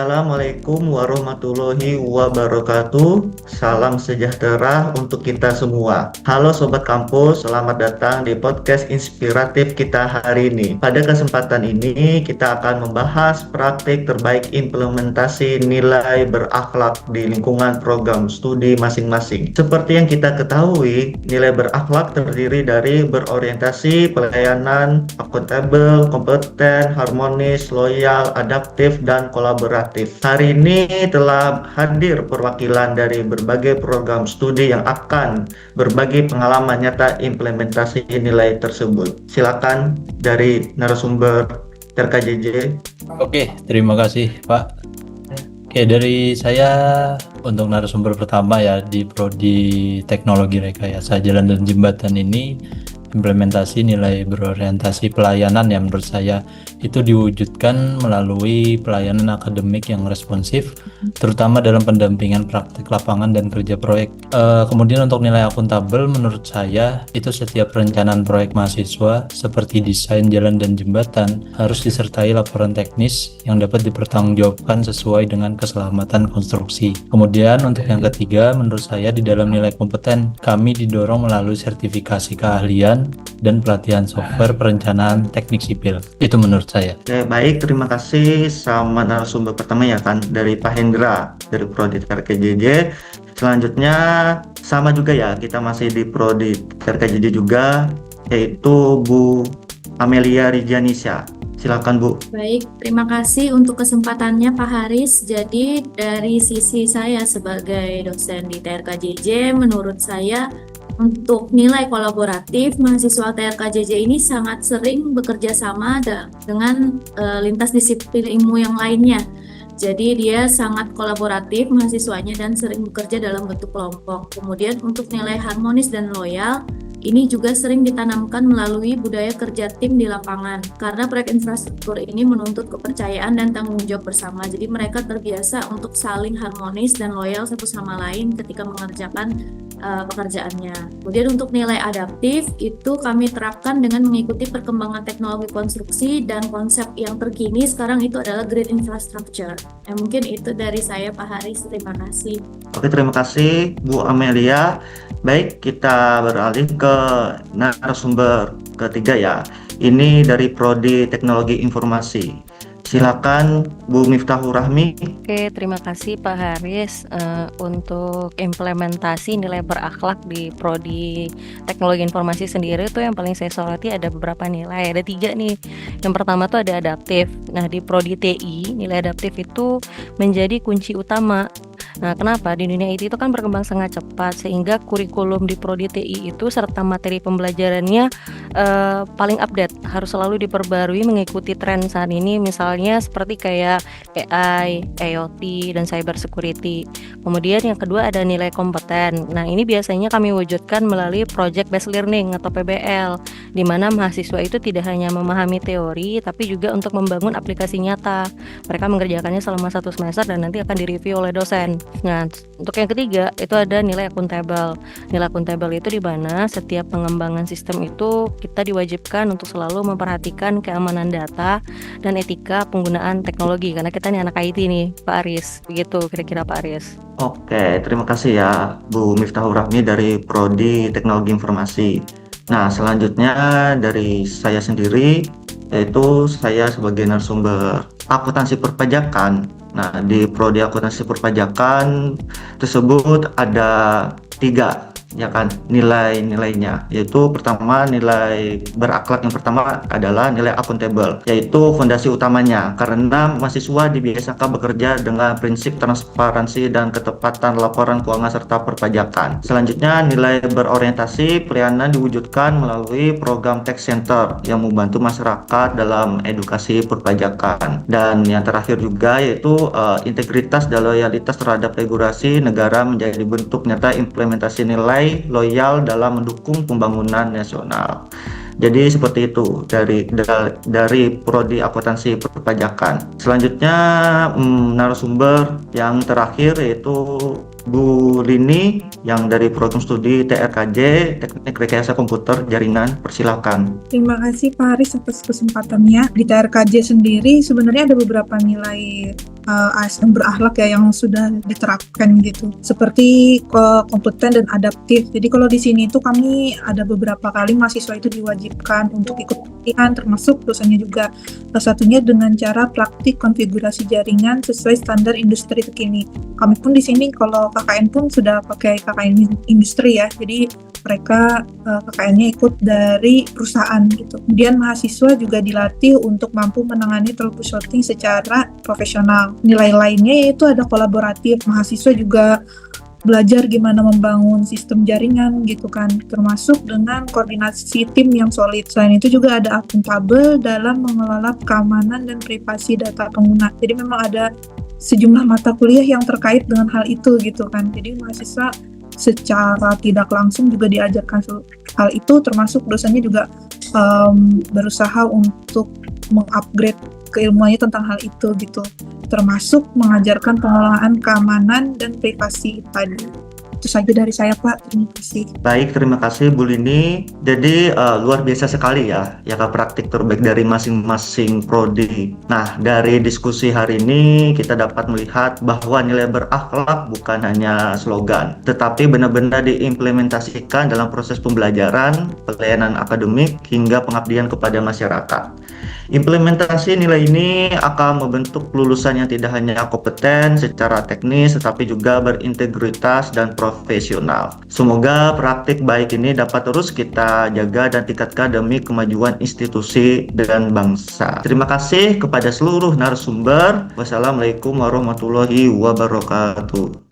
Assalamualaikum warahmatullahi wabarakatuh. Salam sejahtera untuk kita semua. Halo Sobat Kampus, selamat datang di podcast inspiratif kita hari ini. Pada kesempatan ini kita akan membahas praktik terbaik implementasi nilai berakhlak di lingkungan program studi masing-masing. Seperti yang kita ketahui, nilai berakhlak terdiri dari berorientasi, pelayanan, akuntabel, kompeten, harmonis, loyal, adaptif, dan kolaboratif. Hari ini telah hadir perwakilan dari berbagai program studi yang akan berbagi pengalaman nyata implementasi nilai tersebut. Silakan dari narasumber TRKJJ. Oke, terima kasih Pak. Oke, dari saya untuk narasumber pertama ya di Prodi Teknologi Rekayasa Jalan dan Jembatan ini, implementasi nilai berorientasi pelayanan yang menurut saya itu diwujudkan melalui pelayanan akademik yang responsif, terutama dalam pendampingan praktik lapangan dan kerja proyek. Kemudian untuk nilai akuntabel, menurut saya itu setiap perencanaan proyek mahasiswa seperti desain jalan dan jembatan harus disertai laporan teknis yang dapat dipertanggungjawabkan sesuai dengan keselamatan konstruksi. Kemudian untuk yang ketiga, menurut saya di dalam nilai kompeten kami didorong melalui sertifikasi keahlian dan pelatihan software perencanaan teknik sipil. Itu menurut saya. Oke, baik, terima kasih sama narasumber pertama ya kan dari Pak Hendra dari Prodi TRKJJ. Selanjutnya sama juga ya, kita masih di Prodi TRKJJ juga, yaitu Bu Amelia Rijanisha. Silakan Bu. Baik, terima kasih untuk kesempatannya Pak Haris. Jadi dari sisi saya sebagai dosen di TRKJJ, menurut saya untuk nilai kolaboratif, mahasiswa TRKJJ ini sangat sering bekerja sama dengan lintas disiplin ilmu yang lainnya. Jadi dia sangat kolaboratif mahasiswanya dan sering bekerja dalam bentuk kelompok. Kemudian untuk nilai harmonis dan loyal, ini juga sering ditanamkan melalui budaya kerja tim di lapangan. Karena proyek infrastruktur ini menuntut kepercayaan dan tanggung jawab bersama. Jadi mereka terbiasa untuk saling harmonis dan loyal satu sama lain ketika mengerjakan pekerjaannya. Kemudian untuk nilai adaptif itu kami terapkan dengan mengikuti perkembangan teknologi konstruksi dan konsep yang terkini sekarang itu adalah green infrastructure. Mungkin itu dari saya Pak Haris, terima kasih. Oke, terima kasih Bu Amelia. Baik, kita beralih ke narasumber ketiga ya. Ini dari Prodi Teknologi Informasi. Silakan Bu Miftahur Rahmi. Oke, terima kasih Pak Haris. Untuk implementasi nilai berakhlak di Prodi Teknologi Informasi sendiri tuh yang paling saya soroti ada beberapa nilai, ada 3 nih. Yang pertama tuh ada adaptif. Nah, di Prodi TI nilai adaptif itu menjadi kunci utama. Nah, kenapa? Di dunia IT itu kan berkembang sangat cepat sehingga kurikulum di Prodi TI itu serta materi pembelajarannya paling update, harus selalu diperbarui mengikuti tren saat ini, misalnya seperti kayak AI, IoT, dan cyber security. Kemudian yang kedua ada nilai kompeten. Nah, ini biasanya kami wujudkan melalui project based learning atau PBL, di mana mahasiswa itu tidak hanya memahami teori tapi juga untuk membangun aplikasi nyata. Mereka mengerjakannya selama 1 semester dan nanti akan direview oleh dosen. Nah, untuk yang ketiga itu ada nilai akuntabel. Nilai akuntabel itu di mana setiap pengembangan sistem itu kita diwajibkan untuk selalu memperhatikan keamanan data dan etika penggunaan teknologi, karena kita nih anak IT nih Pak Aris. Begitu kira-kira Pak Aris. Oke, terima kasih ya Bu Miftahur Rahmi dari Prodi Teknologi Informasi. Nah, selanjutnya dari saya sendiri, yaitu saya sebagai narasumber akuntansi perpajakan. Nah, di Prodi Akuntansi Perpajakan tersebut ada 3 ya kan nilai-nilainya, yaitu pertama nilai berakhlak yang pertama adalah nilai akuntabel, yaitu fondasi utamanya karena mahasiswa dibiasakan bekerja dengan prinsip transparansi dan ketepatan laporan keuangan serta perpajakan. Selanjutnya nilai berorientasi pelayanan diwujudkan melalui program Tech Center yang membantu masyarakat dalam edukasi perpajakan. Dan yang terakhir juga yaitu integritas dan loyalitas terhadap regulasi negara menjadi bentuk nyata implementasi nilai loyal dalam mendukung pembangunan nasional. Jadi seperti itu dari Prodi Akuntansi Perpajakan. Selanjutnya narasumber yang terakhir yaitu Bu Lini yang dari program studi TRKJ Teknik Rekayasa Komputer Jaringan. Persilakan. Terima kasih Pak Haris atas kesempatannya. Di TRKJ sendiri sebenarnya ada beberapa nilai ASN berakhlak ya yang sudah diterapkan gitu. Seperti kompeten dan adaptif. Jadi kalau di sini itu kami ada beberapa kali mahasiswa itu diwajibkan untuk ikut pelatihan, termasuk dosennya juga. Salah satunya dengan cara praktik konfigurasi jaringan sesuai standar industri terkini. Kami pun di sini kalau KKN pun sudah pakai KKN industri ya. Jadi mereka KKN-nya ikut dari perusahaan gitu. Kemudian mahasiswa juga dilatih untuk mampu menangani troubleshooting secara profesional. Nilai lainnya yaitu ada kolaboratif. Mahasiswa juga belajar gimana membangun sistem jaringan gitu kan, termasuk dengan koordinasi tim yang solid. Selain itu juga ada akuntabel dalam mengelola keamanan dan privasi data pengguna. Jadi memang ada sejumlah mata kuliah yang terkait dengan hal itu gitu kan. Jadi mahasiswa secara tidak langsung juga diajarkan hal itu, termasuk dosennya juga berusaha untuk mengupgrade keilmuannya tentang hal itu gitu, termasuk mengajarkan pengelolaan keamanan dan privasi tadi. Itu saja dari saya Pak, terima kasih. Baik, terima kasih Bu Lini. Jadi luar biasa sekali ya Kak, praktik terbaik dari masing-masing prodi. Nah, dari diskusi hari ini kita dapat melihat bahwa nilai berakhlak bukan hanya slogan, tetapi benar-benar diimplementasikan dalam proses pembelajaran, pelayanan akademik, hingga pengabdian kepada masyarakat. Implementasi nilai ini akan membentuk lulusan yang tidak hanya kompeten secara teknis, tetapi juga berintegritas dan profesional. Semoga praktik baik ini dapat terus kita jaga dan tingkatkan demi kemajuan institusi dan bangsa. Terima kasih kepada seluruh narasumber. Wassalamualaikum warahmatullahi wabarakatuh.